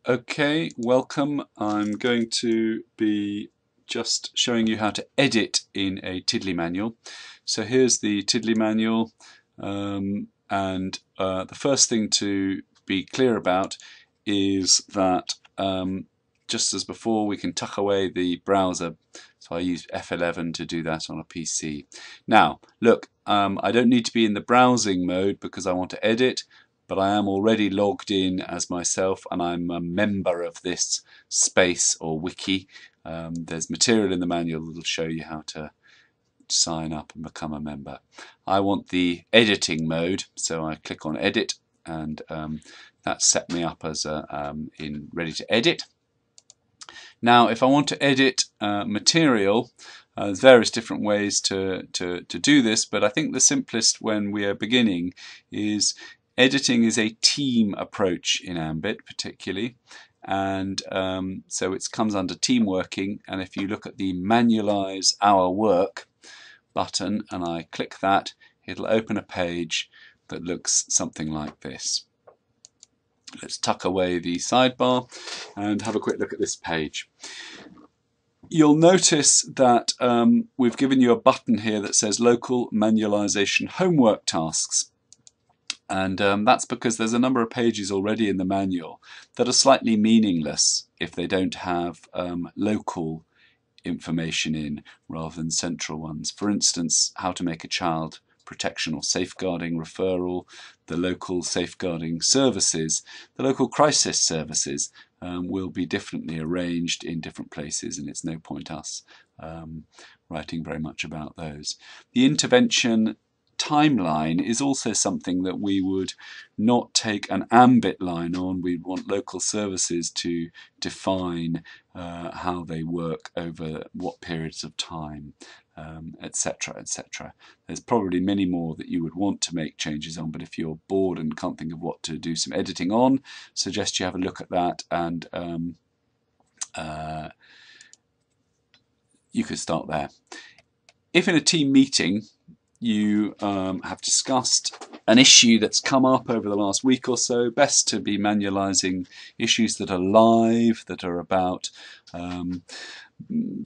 Okay, welcome. I'm going to be just showing you how to edit in a Tiddly manual. So here's the Tiddly manual, and the first thing to be clear about is that just as before, we can tuck away the browser. So I use F11 to do that on a PC. Now, look, I don't need to be in the browsing mode because I want to edit, but I am already logged in as myself and I'm a member of this space or wiki. There's material in the manual that will show you how to sign up and become a member. I want the editing mode, so I click on edit, and that set me up as in ready to edit. Now if I want to edit material, there's various different ways to do this, but I think the simplest when we are beginning is editing is a team approach in AMBIT particularly, and so it comes under team working, and if you look at the manualize our work button and I click that, it'll open a page that looks something like this. Let's tuck away the sidebar and have a quick look at this page. You'll notice that we've given you a button here that says local manualization homework tasks. And that's because there's a number of pages already in the manual that are slightly meaningless if they don't have local information in rather than central ones. For instance, how to make a child protection or safeguarding referral, the local safeguarding services, the local crisis services will be differently arranged in different places, and it's no point us writing very much about those. The intervention timeline is also something that we would not take an AMBIT line on. We'd want local services to define how they work over what periods of time, etc., etc. There's probably many more that you would want to make changes on, but if you're bored and can't think of what to do some editing on, suggest you have a look at that, and you could start there. If in a team meeting you have discussed an issue that's come up over the last week or so, best to be manualizing issues that are live, that are about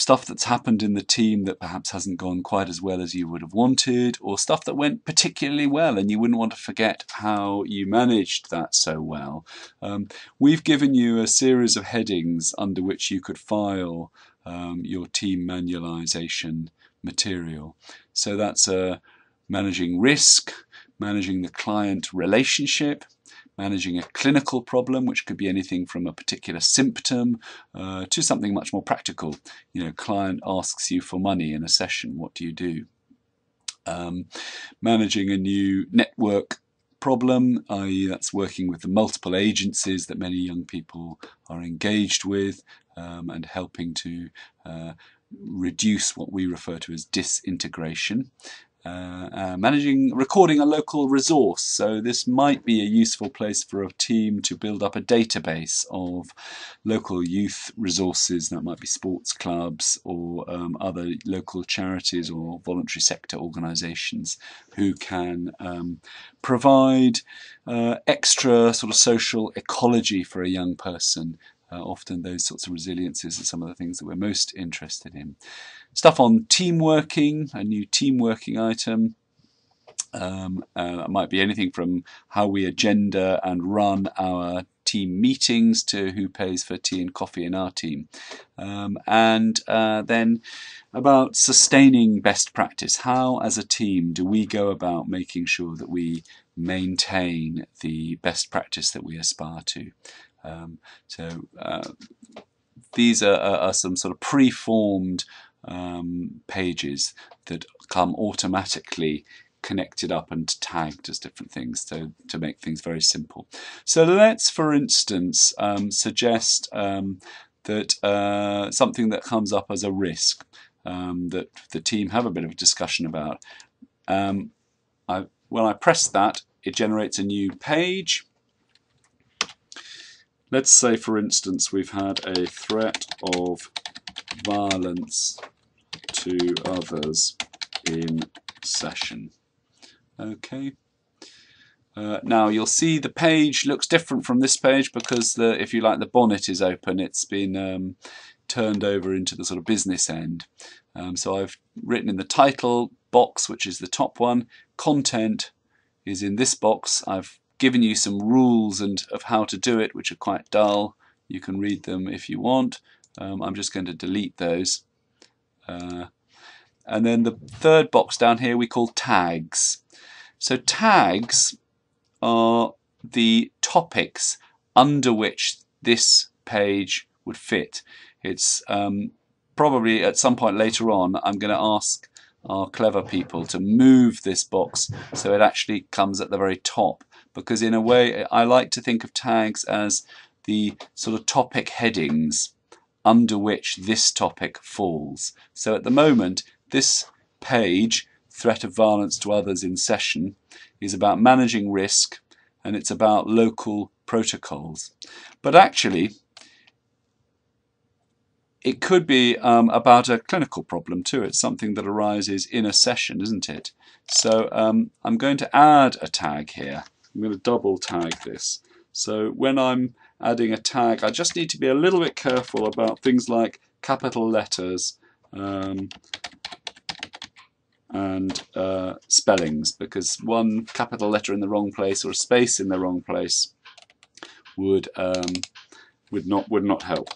stuff that's happened in the team that perhaps hasn't gone quite as well as you would have wanted, or stuff that went particularly well and you wouldn't want to forget how you managed that so well. We've given you a series of headings under which you could file your team manualization material. So that's managing risk, managing the client relationship, managing a clinical problem, which could be anything from a particular symptom to something much more practical. You know, client asks you for money in a session, what do you do? Managing a new network problem, i.e. that's working with the multiple agencies that many young people are engaged with, and helping to reduce what we refer to as disintegration. Recording a local resource. So this might be a useful place for a team to build up a database of local youth resources. That might be sports clubs or other local charities or voluntary sector organisations who can provide extra sort of social ecology for a young person. Often those sorts of resiliences are some of the things that we're most interested in. Stuff on team working, a new team working item. It might be anything from how we agenda and run our team meetings to who pays for tea and coffee in our team. And then about sustaining best practice. How as a team do we go about making sure that we maintain the best practice that we aspire to? These are some sort of pre-formed pages that come automatically connected up and tagged as different things to make things very simple. So let's, for instance, suggest that something that comes up as a risk that the team have a bit of a discussion about. When I press that, it generates a new page. Let's say, for instance, we've had a threat of violence to others in session. Okay. Now you'll see the page looks different from this page because if you like, the bonnet is open. It's been turned over into the sort of business end. So I've written in the title box, which is the top one. Content is in this box. I've given you some rules of how to do it, which are quite dull. You can read them if you want. I'm just going to delete those. And then the third box down here we call tags. So tags are the topics under which this page would fit. It's probably at some point later on I'm going to ask our clever people to move this box so it actually comes at the very top, because in a way I like to think of tags as the sort of topic headings under which this topic falls. So at the moment this page, Threat of Violence to Others in Session, is about managing risk, and it's about local protocols. But actually it could be about a clinical problem too. It's something that arises in a session, isn't it? So I'm going to add a tag here. I'm going to double tag this. So when I'm adding a tag, I just need to be a little bit careful about things like capital letters and spellings, because one capital letter in the wrong place or a space in the wrong place would not help.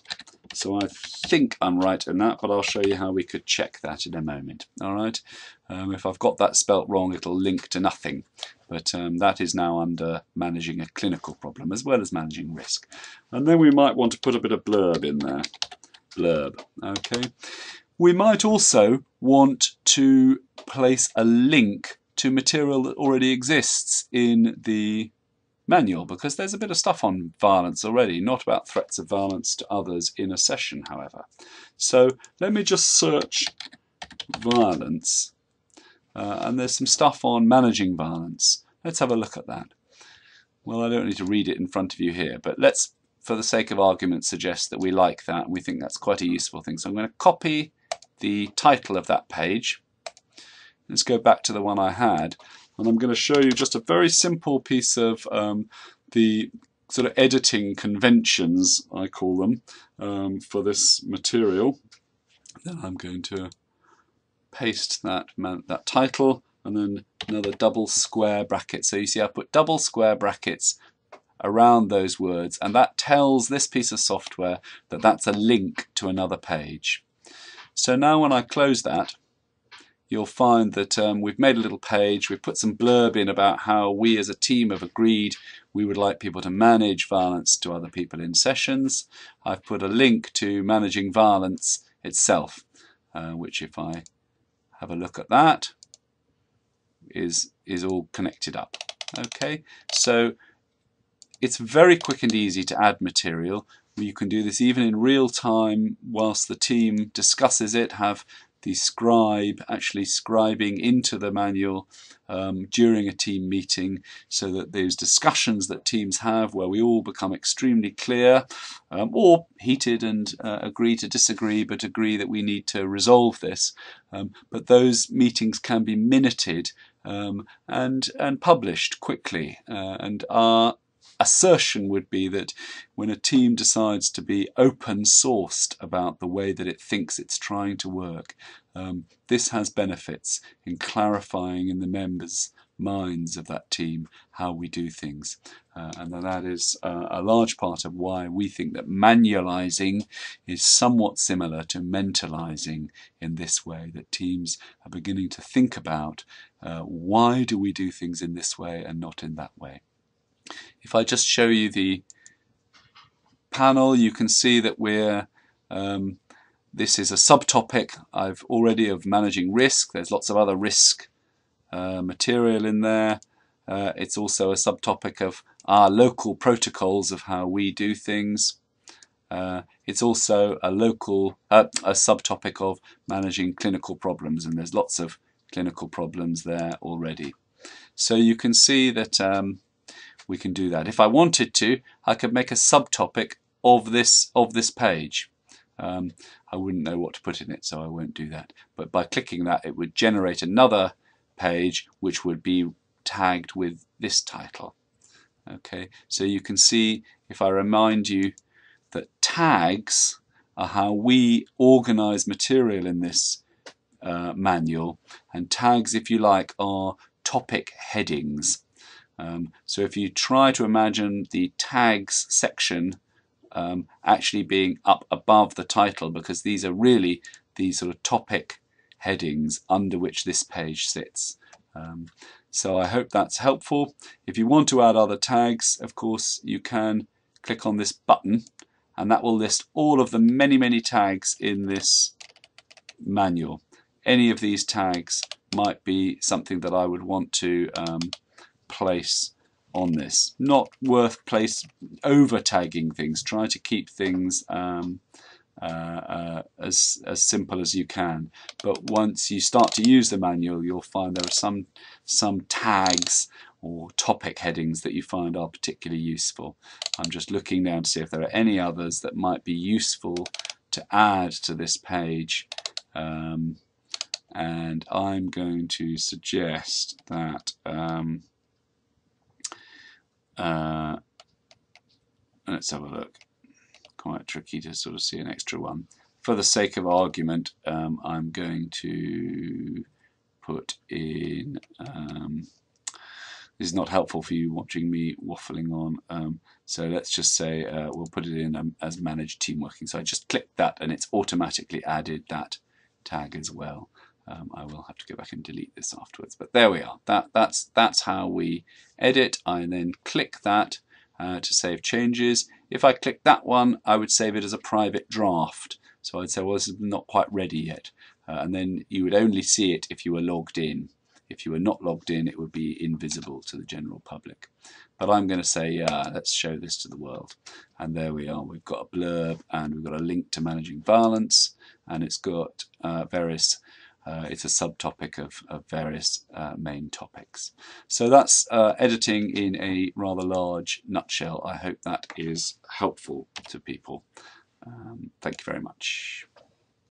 So I think I'm right in that, but I'll show you how we could check that in a moment. All right. If I've got that spelt wrong, it'll link to nothing. But that is now under managing a clinical problem as well as managing risk. And then we might want to put a bit of blurb in there. Blurb. Okay. We might also want to place a link to material that already exists in the manual, because there's a bit of stuff on violence already, not about threats of violence to others in a session, however. So let me just search violence, and there's some stuff on managing violence. Let's have a look at that. Well, I don't need to read it in front of you here, but let's, for the sake of argument, suggest that we like that and we think that's quite a useful thing. So I'm going to copy the title of that page. Let's go back to the one I had, and I'm going to show you just a very simple piece of the sort of editing conventions, I call them, for this material. Then I'm going to paste that title and then another double square bracket. So you see I put double square brackets around those words, and that tells this piece of software that that's a link to another page. So now when I close that, you'll find that we've made a little page. We've put some blurb in about how we as a team have agreed we would like people to manage violence to other people in sessions. I've put a link to managing violence itself, which, if I have a look at that, is all connected up. Okay, so it's very quick and easy to add material. You can do this even in real time whilst the team discusses it, have the scribe actually scribing into the manual during a team meeting, so that those discussions that teams have where we all become extremely clear or heated and agree to disagree, but agree that we need to resolve this. But those meetings can be minuted and published quickly, and our assertion would be that when a team decides to be open sourced about the way that it thinks it's trying to work, this has benefits in clarifying in the members' minds of that team how we do things. And that is a large part of why we think that manualizing is somewhat similar to mentalizing, in this way that teams are beginning to think about why do we do things in this way and not in that way. If I just show you the panel, you can see that this is a subtopic I've already of managing risk. There's lots of other risk material in there. It's also a subtopic of our local protocols of how we do things. It's also a subtopic of managing clinical problems, and there's lots of clinical problems there already. So you can see that we can do that. If I wanted to, I could make a subtopic of this page. I wouldn't know what to put in it, so I won't do that. But by clicking that, it would generate another page which would be tagged with this title. Okay, so you can see, if I remind you, that tags are how we organize material in this manual, and tags, if you like, are topic headings. So if you try to imagine the tags section actually being up above the title, because these are really these sort of topic headings under which this page sits. So I hope that's helpful. If you want to add other tags, of course, you can click on this button, and that will list all of the many tags in this manual. Any of these tags might be something that I would want to place on this. Not worth over tagging things. Try to keep things as simple as you can. But once you start to use the manual, you'll find there are some tags or topic headings that you find are particularly useful. I'm just looking now to see if there are any others that might be useful to add to this page. And I'm going to suggest that let's have a look. Quite tricky to sort of see an extra one. For the sake of argument, I'm going to put in, this is not helpful for you watching me waffling on, so let's just say we'll put it in as managed team working. So I just clicked that and it's automatically added that tag as well. I will have to go back and delete this afterwards, but there we are. That's how we edit. I then click that to save changes. If I click that one, I would save it as a private draft. So I'd say, well, this is not quite ready yet. And then you would only see it if you were logged in. If you were not logged in, it would be invisible to the general public. But I'm going to say, yeah, let's show this to the world. And there we are. We've got a blurb and we've got a link to managing violence, and it's got various it's a subtopic of various main topics. So that's editing in a rather large nutshell. I hope that is helpful to people. Thank you very much.